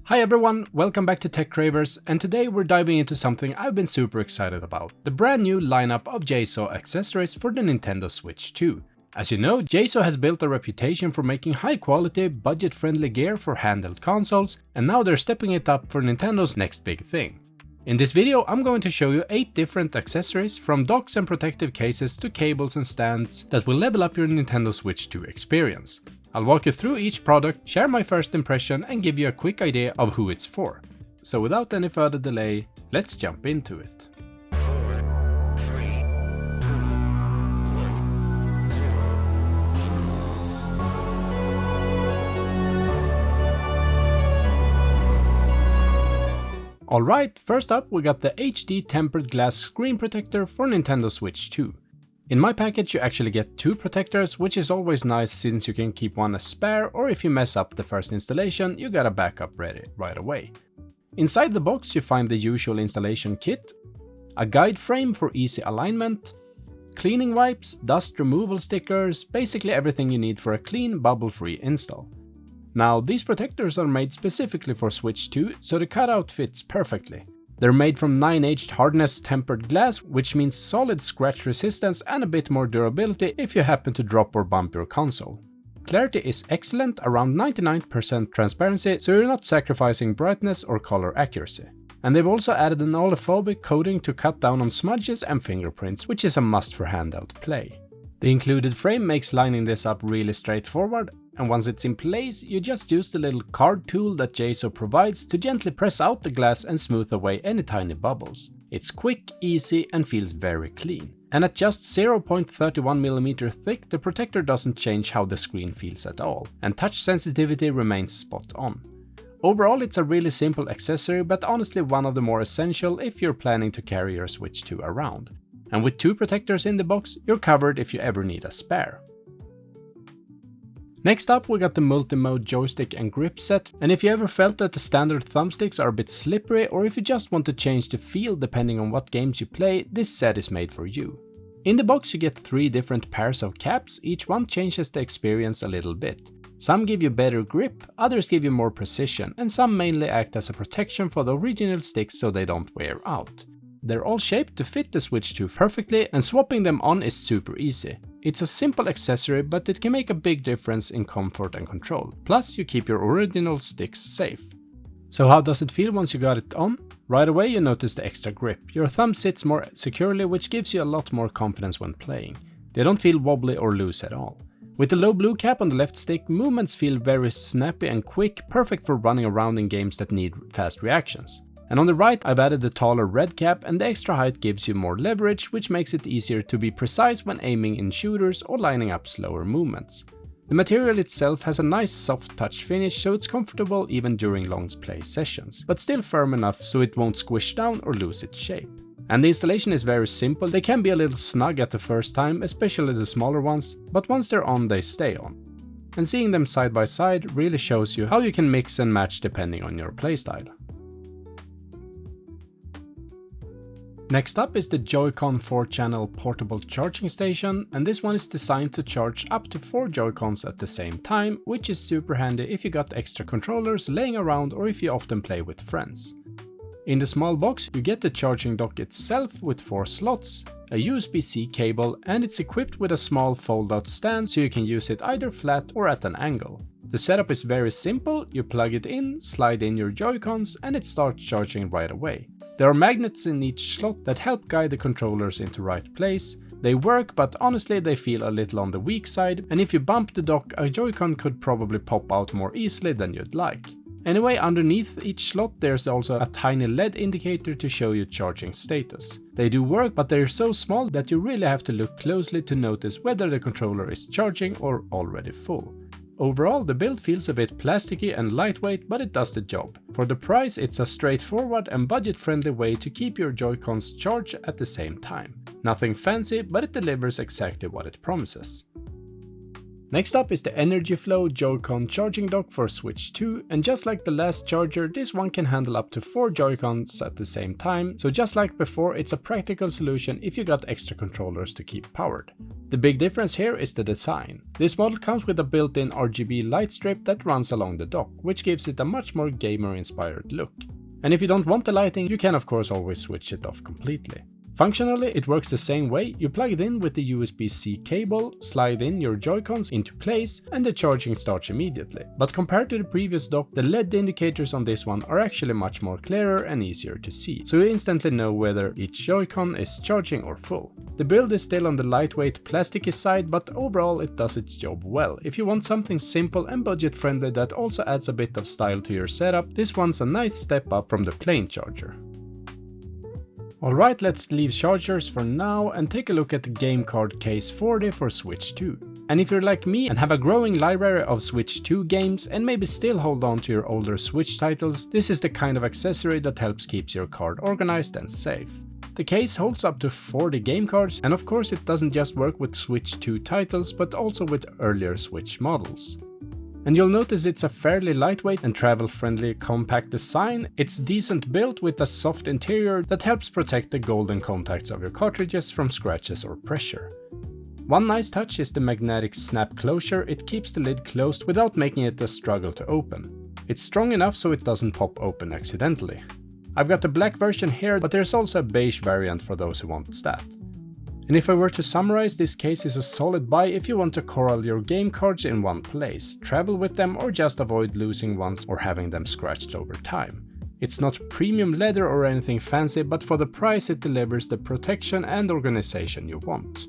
Hi everyone, welcome back to Techcravers, and today we're diving into something I've been super excited about, the brand new lineup of JSAUX accessories for the Nintendo Switch 2. As you know, JSAUX has built a reputation for making high quality, budget-friendly gear for handheld consoles, and now they're stepping it up for Nintendo's next big thing. In this video, I'm going to show you 8 different accessories, from docks and protective cases to cables and stands, that will level up your Nintendo Switch 2 experience. I'll walk you through each product, share my first impression, and give you a quick idea of who it's for. So without any further delay, let's jump into it. Alright, first up we got the HD tempered glass screen protector for Nintendo Switch 2. In my package you actually get 2 protectors, which is always nice since you can keep one as spare, or if you mess up the first installation you got a backup ready right away. Inside the box you find the usual installation kit, a guide frame for easy alignment, cleaning wipes, dust removal stickers, basically everything you need for a clean, bubble-free install. Now these protectors are made specifically for Switch 2, so the cutout fits perfectly. They're made from 9H hardness tempered glass, which means solid scratch resistance and a bit more durability if you happen to drop or bump your console. Clarity is excellent, around 99% transparency, so you're not sacrificing brightness or color accuracy. And they've also added an oleophobic coating to cut down on smudges and fingerprints, which is a must for handheld play. The included frame makes lining this up really straightforward, and once it's in place, you just use the little card tool that JSAUX provides to gently press out the glass and smooth away any tiny bubbles. It's quick, easy, and feels very clean. And at just 0.31mm thick, the protector doesn't change how the screen feels at all, and touch sensitivity remains spot on. Overall, it's a really simple accessory, but honestly one of the more essential if you're planning to carry your Switch 2 around. And with 2 protectors in the box, you're covered if you ever need a spare. Next up we got the multi-mode joystick and grip set, and if you ever felt that the standard thumbsticks are a bit slippery, or if you just want to change the feel depending on what games you play, this set is made for you. In the box you get 3 different pairs of caps, each one changes the experience a little bit. Some give you better grip, others give you more precision, and some mainly act as a protection for the original sticks so they don't wear out. They're all shaped to fit the Switch 2 perfectly, and swapping them on is super easy. It's a simple accessory, but it can make a big difference in comfort and control. Plus, you keep your original sticks safe. So how does it feel once you got it on? Right away you notice the extra grip. Your thumb sits more securely, which gives you a lot more confidence when playing. They don't feel wobbly or loose at all. With the low blue cap on the left stick, movements feel very snappy and quick, perfect for running around in games that need fast reactions. And on the right I've added the taller red cap, and the extra height gives you more leverage, which makes it easier to be precise when aiming in shooters or lining up slower movements. The material itself has a nice soft touch finish, so it's comfortable even during long play sessions, but still firm enough so it won't squish down or lose its shape. And the installation is very simple. They can be a little snug at the first time, especially the smaller ones, but once they're on they stay on. And seeing them side by side really shows you how you can mix and match depending on your playstyle. Next up is the Joy-Con 4-channel portable charging station, and this one is designed to charge up to 4 Joy-Cons at the same time, which is super handy if you got extra controllers laying around or if you often play with friends. In the small box you get the charging dock itself with 4 slots, a USB-C cable, and it's equipped with a small fold-out stand so you can use it either flat or at an angle. The setup is very simple. You plug it in, slide in your Joy-Cons, and it starts charging right away. There are magnets in each slot that help guide the controllers into right place. They work, but honestly they feel a little on the weak side, and if you bump the dock, a Joy-Con could probably pop out more easily than you'd like. Anyway, underneath each slot there's also a tiny LED indicator to show you charging status. They do work, but they're so small that you really have to look closely to notice whether the controller is charging or already full. Overall, the build feels a bit plasticky and lightweight, but it does the job. For the price, it's a straightforward and budget-friendly way to keep your Joy-Cons charged at the same time. Nothing fancy, but it delivers exactly what it promises. Next up is the EnergyFlow Joy-Con charging dock for Switch 2, and just like the last charger, this one can handle up to 4 Joy-Cons at the same time, so just like before, it's a practical solution if you got extra controllers to keep powered. The big difference here is the design. This model comes with a built-in RGB light strip that runs along the dock, which gives it a much more gamer-inspired look. And if you don't want the lighting, you can of course always switch it off completely. Functionally, it works the same way. You plug it in with the USB-C cable, slide in your Joy-Cons into place, and the charging starts immediately. But compared to the previous dock, the LED indicators on this one are actually much more clearer and easier to see, so you instantly know whether each Joy-Con is charging or full. The build is still on the lightweight, plasticky side, but overall it does its job well. If you want something simple and budget-friendly that also adds a bit of style to your setup, this one's a nice step up from the plain charger. Alright, let's leave chargers for now and take a look at the game card case 40 for Switch 2. And if you're like me and have a growing library of Switch 2 games and maybe still hold on to your older Switch titles, this is the kind of accessory that helps keep your card organized and safe. The case holds up to 40 game cards, and of course it doesn't just work with Switch 2 titles but also with earlier Switch models. And you'll notice it's a fairly lightweight and travel-friendly compact design. It's decent built with a soft interior that helps protect the golden contacts of your cartridges from scratches or pressure. One nice touch is the magnetic snap closure. It keeps the lid closed without making it a struggle to open. It's strong enough so it doesn't pop open accidentally. I've got the black version here, but there's also a beige variant for those who want that. And if I were to summarize, this case is a solid buy if you want to corral your game cards in one place, travel with them, or just avoid losing ones or having them scratched over time. It's not premium leather or anything fancy, but for the price it delivers the protection and organization you want.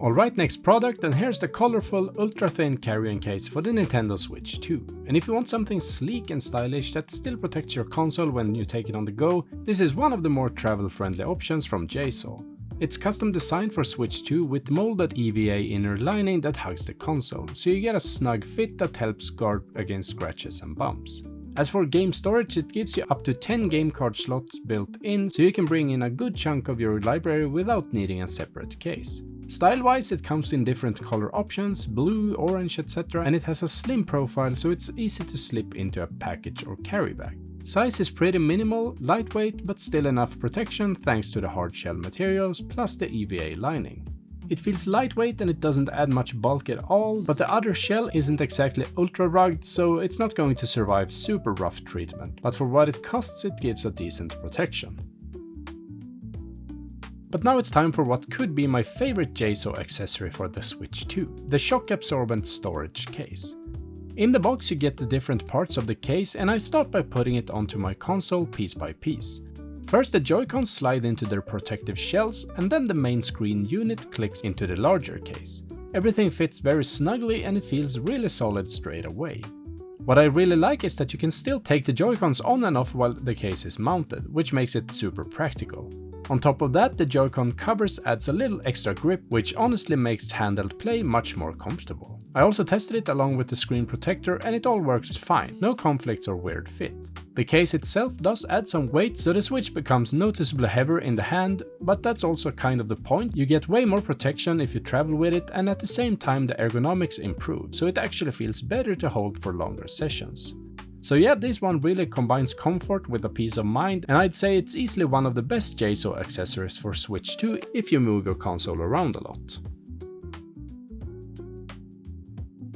Alright, next product, and here's the colorful ultra-thin carrying case for the Nintendo Switch 2. And if you want something sleek and stylish that still protects your console when you take it on the go, this is one of the more travel-friendly options from JSAUX. It's custom designed for Switch 2 with molded EVA inner lining that hugs the console, so you get a snug fit that helps guard against scratches and bumps. As for game storage, it gives you up to 10 game card slots built in, so you can bring in a good chunk of your library without needing a separate case. Style-wise, it comes in different color options, blue, orange, etc., and it has a slim profile, so it's easy to slip into a package or carry bag. Size is pretty minimal, lightweight, but still enough protection thanks to the hard shell materials plus the EVA lining. It feels lightweight and it doesn't add much bulk at all, but the other shell isn't exactly ultra rugged, so it's not going to survive super rough treatment, but for what it costs it gives a decent protection. But now it's time for what could be my favorite JSAUX accessory for the Switch 2, the Shock-Absorbent storage case. In the box you get the different parts of the case, and I start by putting it onto my console piece by piece. First the Joy-Cons slide into their protective shells, and then the main screen unit clicks into the larger case. Everything fits very snugly and it feels really solid straight away. What I really like is that you can still take the Joy-Cons on and off while the case is mounted, which makes it super practical. On top of that, the Joy-Con covers adds a little extra grip, which honestly makes handheld play much more comfortable. I also tested it along with the screen protector and it all works fine, no conflicts or weird fit. The case itself does add some weight, so the Switch becomes noticeably heavier in the hand, but that's also kind of the point. You get way more protection if you travel with it, and at the same time the ergonomics improve, so it actually feels better to hold for longer sessions. So yeah, this one really combines comfort with a peace of mind, and I'd say it's easily one of the best JSAUX accessories for Switch 2 if you move your console around a lot.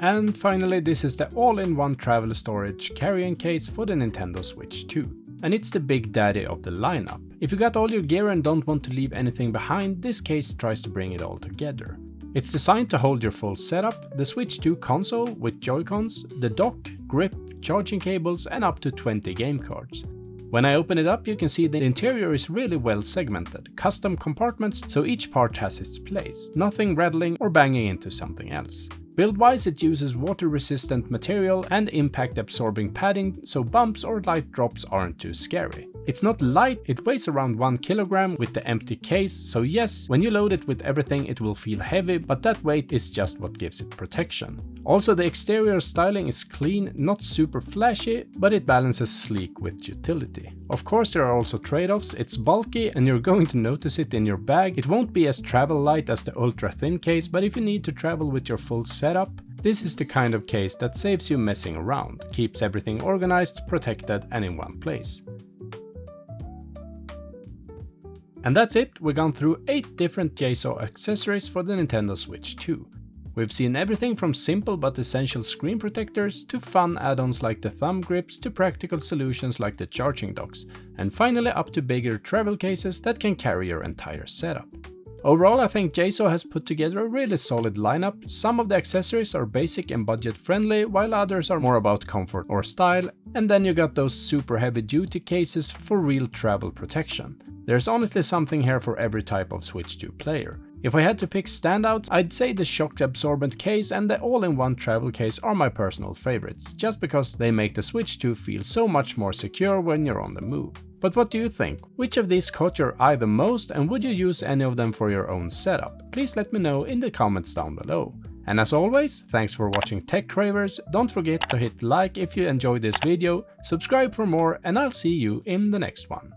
And finally, this is the all-in-one travel storage carrying case for the Nintendo Switch 2. And it's the big daddy of the lineup. If you got all your gear and don't want to leave anything behind, this case tries to bring it all together. It's designed to hold your full setup, the Switch 2 console with Joy-Cons, the dock, grip, charging cables and up to 20 game cards. When I open it up you can see the interior is really well segmented, custom compartments so each part has its place, nothing rattling or banging into something else. Build-wise it uses water-resistant material and impact-absorbing padding so bumps or light drops aren't too scary. It's not light, it weighs around 1 kilogram with the empty case, so yes, when you load it with everything it will feel heavy, but that weight is just what gives it protection. Also, the exterior styling is clean, not super flashy, but it balances sleek with utility. Of course there are also trade-offs, it's bulky and you're going to notice it in your bag. It won't be as travel light as the ultra thin case, but if you need to travel with your full setup, this is the kind of case that saves you messing around, keeps everything organized, protected and in one place. And that's it, we've gone through 8 different JSAUX accessories for the Nintendo Switch 2. We've seen everything from simple but essential screen protectors to fun add-ons like the thumb grips to practical solutions like the charging docks, and finally up to bigger travel cases that can carry your entire setup. Overall, I think JSAUX has put together a really solid lineup. Some of the accessories are basic and budget friendly, while others are more about comfort or style, and then you got those super heavy duty cases for real travel protection. There's honestly something here for every type of Switch 2 player. If I had to pick standouts, I'd say the Shock-Absorbent case and the all-in-one travel case are my personal favorites, just because they make the Switch 2 feel so much more secure when you're on the move. But what do you think? Which of these caught your eye the most, and would you use any of them for your own setup? Please let me know in the comments down below. And as always, thanks for watching Techcravers. Don't forget to hit like if you enjoyed this video, subscribe for more, and I'll see you in the next one.